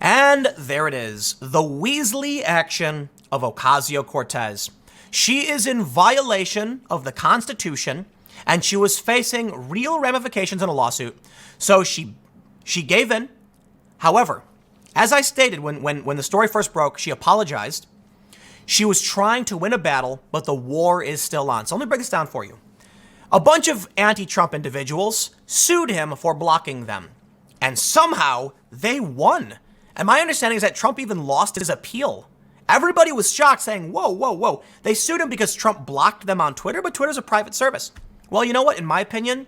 And there it is, the Weasley action of Ocasio Cortez. She is in violation of the Constitution, and she was facing real ramifications in a lawsuit. So she gave in. However, as I stated when the story first broke, she apologized. She was trying to win a battle, but the war is still on. So let me break this down for you. A bunch of anti-Trump individuals sued him for blocking them, and somehow they won. And my understanding is that Trump even lost his appeal. Everybody was shocked, saying, whoa, whoa, whoa. They sued him because Trump blocked them on Twitter, but Twitter's a private service. Well, you know what? In my opinion,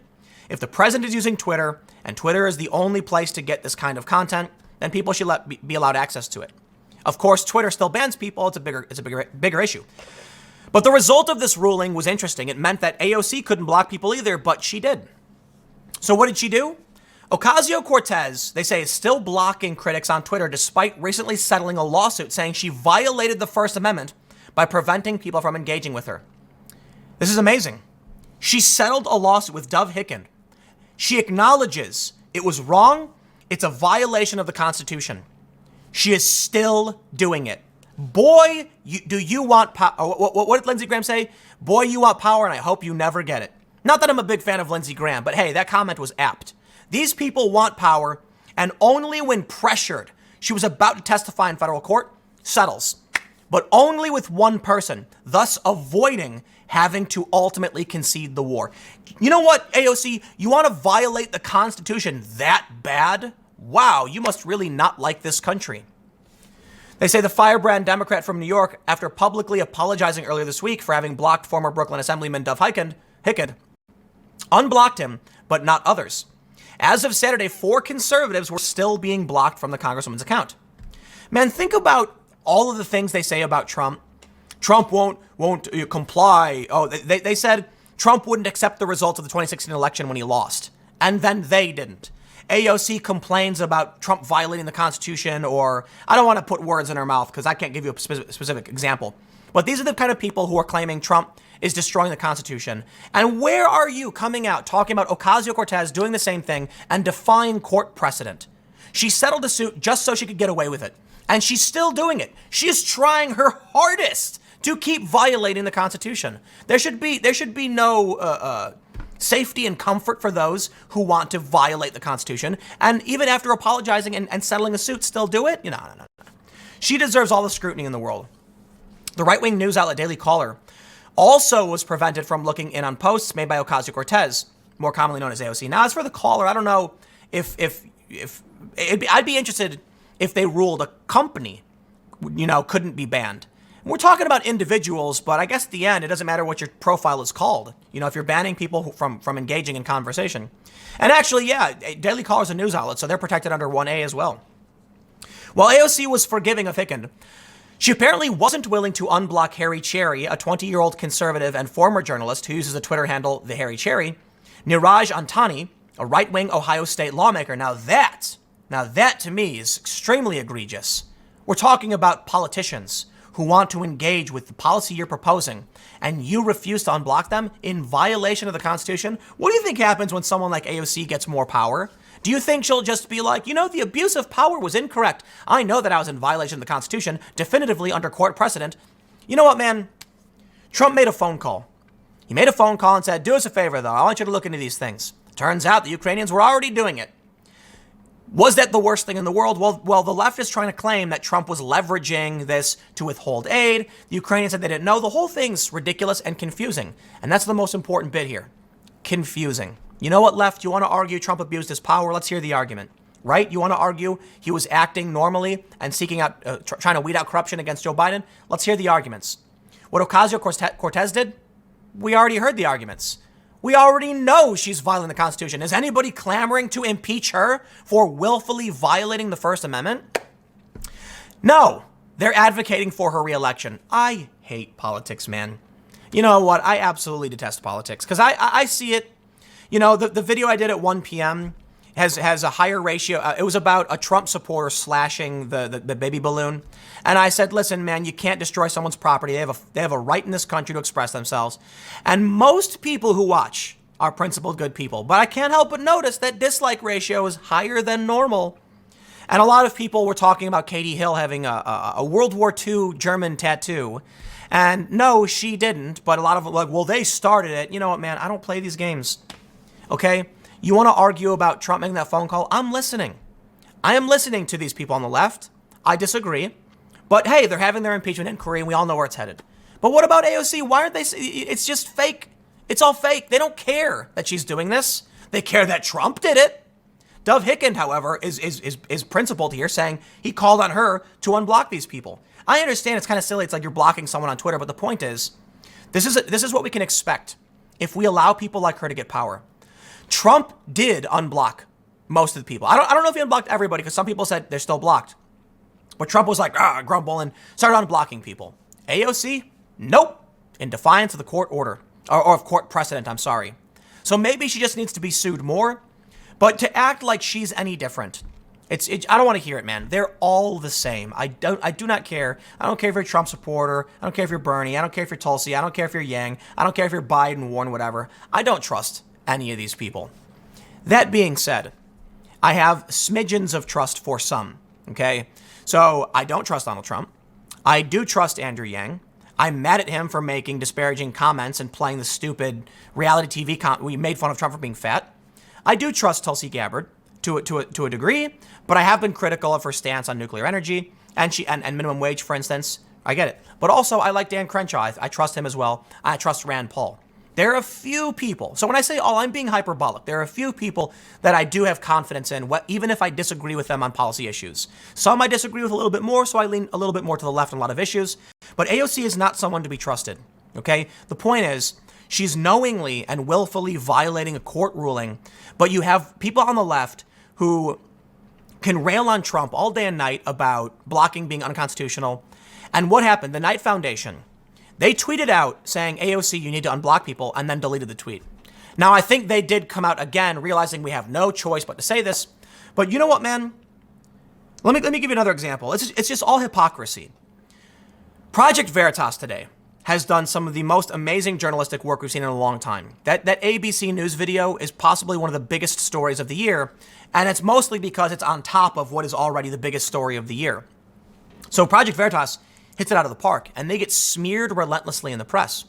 if the president is using Twitter, and Twitter is the only place to get this kind of content, then people should be allowed access to it. Of course, Twitter still bans people. It's a bigger issue. But the result of this ruling was interesting. It meant that AOC couldn't block people either, but she did. So what did she do? Ocasio Cortez, they say, is still blocking critics on Twitter despite recently settling a lawsuit saying she violated the First Amendment by preventing people from engaging with her. This is amazing. She settled a lawsuit with Dov Hikind. She acknowledges it was wrong. It's a violation of the Constitution. She is still doing it. Boy, do you want power? What did Lindsey Graham say? Boy, you want power, and I hope you never get it. Not that I'm a big fan of Lindsey Graham, but hey, that comment was apt. These people want power, and only when pressured, she was about to testify in federal court, settles. But only with one person, thus avoiding having to ultimately concede the war. You know what, AOC? You want to violate the Constitution that bad? Wow, you must really not like this country. They say the firebrand Democrat from New York, after publicly apologizing earlier this week for having blocked former Brooklyn Assemblyman Dov Hikind, unblocked him, but not others. As of Saturday, 4 conservatives were still being blocked from the Congresswoman's account. Man, think about all of the things they say about Trump. Trump won't comply. Oh, they said Trump wouldn't accept the results of the 2016 election when he lost. And then they didn't. AOC complains about Trump violating the Constitution, or I don't want to put words in her mouth because I can't give you a specific example. But these are the kind of people who are claiming Trump is destroying the Constitution. And where are you coming out talking about Ocasio-Cortez doing the same thing and defying court precedent? She settled a suit just so she could get away with it. And she's still doing it. She is trying her hardest to keep violating the Constitution. There should be no safety and comfort for those who want to violate the Constitution. And even after apologizing and settling a suit, still do it? No. She deserves all the scrutiny in the world. The right-wing news outlet Daily Caller also was prevented from looking in on posts made by Ocasio-Cortez, more commonly known as AOC. Now, as for the Caller, I don't know if I'd be interested if they ruled a company, couldn't be banned. We're talking about individuals, but I guess at the end, it doesn't matter what your profile is called. If you're banning people from engaging in conversation. And actually, yeah, Daily Caller is a news outlet, so they're protected under 1A as well. While AOC was forgiving of Hikind, she apparently wasn't willing to unblock Harry Cherry, a 20-year-old conservative and former journalist who uses the Twitter handle The Harry Cherry, Niraj Antani, a right-wing Ohio State lawmaker. Now that to me is extremely egregious. We're talking about politicians who want to engage with the policy you're proposing, and you refuse to unblock them in violation of the Constitution. What do you think happens when someone like AOC gets more power? Do you think she'll just be like, the abuse of power was incorrect. I know that I was in violation of the Constitution, definitively under court precedent. You know what, man? Trump made a phone call. He made a phone call and said, do us a favor, though. I want you to look into these things. Turns out the Ukrainians were already doing it. Was that the worst thing in the world? Well, the left is trying to claim that Trump was leveraging this to withhold aid. The Ukrainians said they didn't know. The whole thing's ridiculous and confusing. And that's the most important bit here. Confusing. You know what, left? You want to argue Trump abused his power? Let's hear the argument. Right? You want to argue he was acting normally and seeking out, trying to weed out corruption against Joe Biden? Let's hear the arguments. What Ocasio-Cortez did? We already heard the arguments. We already know she's violating the Constitution. Is anybody clamoring to impeach her for willfully violating the First Amendment? No, they're advocating for her reelection. I hate politics, man. You know what? I absolutely detest politics because I see it. The video I did at 1 p.m. has a higher ratio. It was about a Trump supporter slashing the baby balloon. And I said, listen, man, you can't destroy someone's property. They have a right in this country to express themselves. And most people who watch are principled good people. But I can't help but notice that dislike ratio is higher than normal. And a lot of people were talking about Katie Hill having a World War II German tattoo. And no, she didn't. But a lot of them were like, well, they started it. You know what, man? I don't play these games. Okay? You want to argue about Trump making that phone call? I'm listening. I am listening to these people on the left. I disagree. But hey, they're having their impeachment inquiry, and we all know where it's headed. But what about AOC? Why aren't they? It's just fake. It's all fake. They don't care that she's doing this. They care that Trump did it. Dov Hikind, however, is principled here, saying he called on her to unblock these people. I understand it's kind of silly. It's like you're blocking someone on Twitter, but the point is, this is what we can expect if we allow people like her to get power. Trump did unblock most of the people. I don't know if he unblocked everybody, because some people said they're still blocked. But Trump was like, grumble, and started unblocking people. AOC, nope, in defiance of the court order, or of court precedent, I'm sorry. So maybe she just needs to be sued more, but to act like she's any different, I don't want to hear it, man. They're all the same. I do not care. I don't care if you're a Trump supporter. I don't care if you're Bernie. I don't care if you're Tulsi. I don't care if you're Yang. I don't care if you're Biden, Warren, whatever. I don't trust any of these people. That being said, I have smidgens of trust for some, okay? So I don't trust Donald Trump. I do trust Andrew Yang. I'm mad at him for making disparaging comments and playing the stupid reality TV we made fun of Trump for being fat. I do trust Tulsi Gabbard to a degree, but I have been critical of her stance on nuclear energy and minimum wage, for instance. I get it. But also, I like Dan Crenshaw. I trust him as well. I trust Rand Paul. There are a few people. So when I say all, I'm being hyperbolic. There are a few people that I do have confidence in, even if I disagree with them on policy issues. Some I disagree with a little bit more, so I lean a little bit more to the left on a lot of issues. But AOC is not someone to be trusted, okay? The point is, she's knowingly and willfully violating a court ruling, but you have people on the left who can rail on Trump all day and night about blocking being unconstitutional. And what happened? The Knight Foundation, they tweeted out saying, AOC, you need to unblock people, and then deleted the tweet. Now, I think they did come out again, realizing we have no choice but to say this. But you know what, man? Let me give you another example. It's just all hypocrisy. Project Veritas today has done some of the most amazing journalistic work we've seen in a long time. That ABC News video is possibly one of the biggest stories of the year, and it's mostly because it's on top of what is already the biggest story of the year. So Project Veritas hits it out of the park, and they get smeared relentlessly in the press.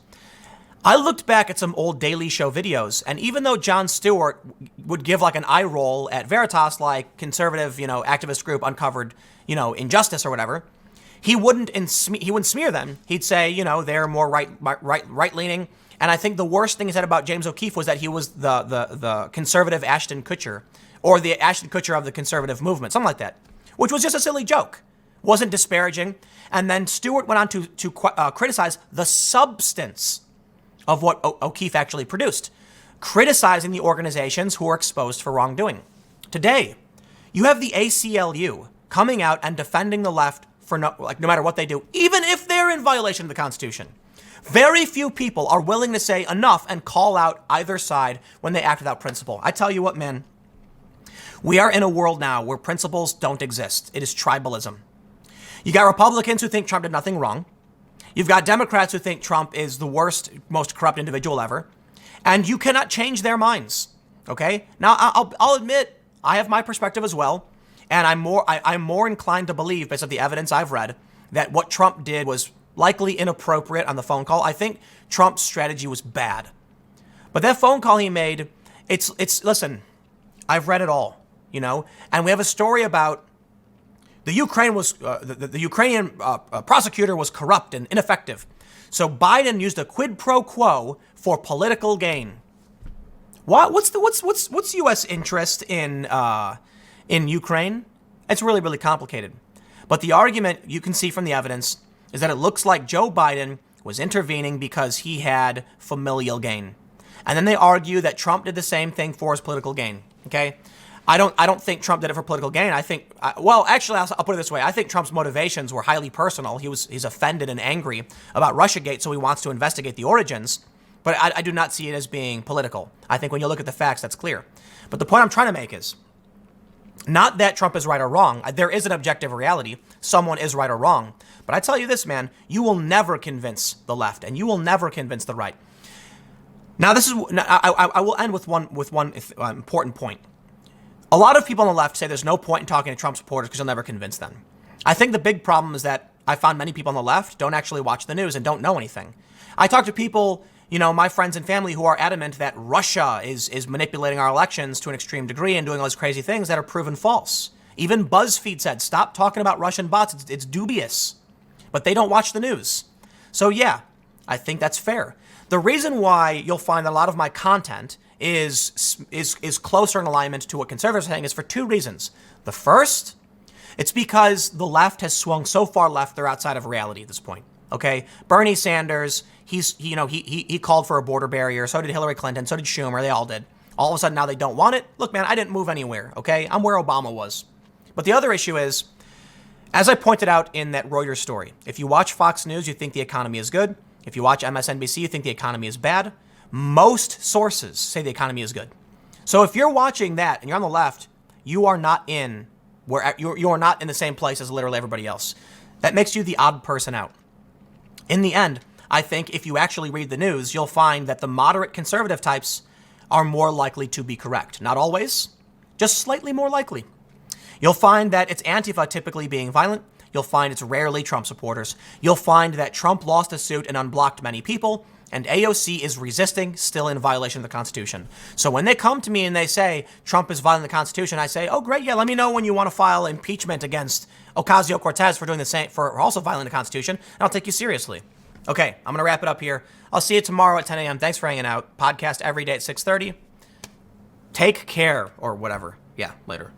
I looked back at some old Daily Show videos, and even though Jon Stewart would give like an eye roll at Veritas, like conservative, activist group uncovered, injustice or whatever, he wouldn't smear them. He'd say, they're more right leaning. And I think the worst thing he said about James O'Keefe was that he was the conservative Ashton Kutcher, or the Ashton Kutcher of the conservative movement, something like that, which was just a silly joke. Wasn't disparaging. And then Stewart went on to criticize the substance of what O'Keefe actually produced, criticizing the organizations who were exposed for wrongdoing. Today, you have the ACLU coming out and defending the left for no matter what they do, even if they're in violation of the Constitution. Very few people are willing to say enough and call out either side when they act without principle. I tell you what, man, we are in a world now where principles don't exist. It is tribalism. You got Republicans who think Trump did nothing wrong. You've got Democrats who think Trump is the worst, most corrupt individual ever. And you cannot change their minds, okay? Now, I'll admit, I have my perspective as well. And I'm more inclined to believe, based on the evidence I've read, that what Trump did was likely inappropriate on the phone call. I think Trump's strategy was bad. But that phone call he made, listen, I've read it all, and we have a story about the Ukrainian prosecutor was corrupt and ineffective. So Biden used a quid pro quo for political gain. What's U.S. interest in Ukraine? It's really, really complicated. But the argument you can see from the evidence is that it looks like Joe Biden was intervening because he had familial gain. And then they argue that Trump did the same thing for his political gain. Okay? I don't think Trump did it for political gain. I think, actually, I'll put it this way. I think Trump's motivations were highly personal. He's offended and angry about Russiagate, so he wants to investigate the origins. But I do not see it as being political. I think when you look at the facts, that's clear. But the point I'm trying to make is not that Trump is right or wrong. There is an objective reality. Someone is right or wrong. But I tell you this, man, you will never convince the left, and you will never convince the right. Now, I will end with one important point. A lot of people on the left say there's no point in talking to Trump supporters because you'll never convince them. I think the big problem is that I found many people on the left don't actually watch the news and don't know anything. I talk to people, my friends and family who are adamant that Russia is manipulating our elections to an extreme degree and doing all these crazy things that are proven false. Even BuzzFeed said, stop talking about Russian bots. It's dubious. But they don't watch the news. So yeah, I think that's fair. The reason why you'll find that a lot of my content is closer in alignment to what conservatives are saying is for two reasons. The first, it's because the left has swung so far left they're outside of reality at this point. Okay, Bernie Sanders, he called for a border barrier. So did Hillary Clinton. So did Schumer. They all did. All of a sudden now they don't want it. Look, man, I didn't move anywhere. Okay, I'm where Obama was. But the other issue is, as I pointed out in that Reuters story, if you watch Fox News, you think the economy is good. If you watch MSNBC, you think the economy is bad. Most sources say the economy is good. So if you're watching that and you're on the left, you are not in you are not in the same place as literally everybody else. That makes you the odd person out. In the end, I think if you actually read the news, you'll find that the moderate conservative types are more likely to be correct. Not always, just slightly more likely. You'll find that it's Antifa typically being violent. You'll find it's rarely Trump supporters. You'll find that Trump lost a suit and unblocked many people, and AOC is resisting, still in violation of the Constitution. So when they come to me and they say Trump is violating the Constitution, I say, oh, great, yeah, let me know when you want to file impeachment against Ocasio Cortez for doing the same, for also violating the Constitution, and I'll take you seriously. Okay, I'm going to wrap it up here. I'll see you tomorrow at 10 a.m. Thanks for hanging out. Podcast every day at 6:30. Take care, or whatever. Yeah, later.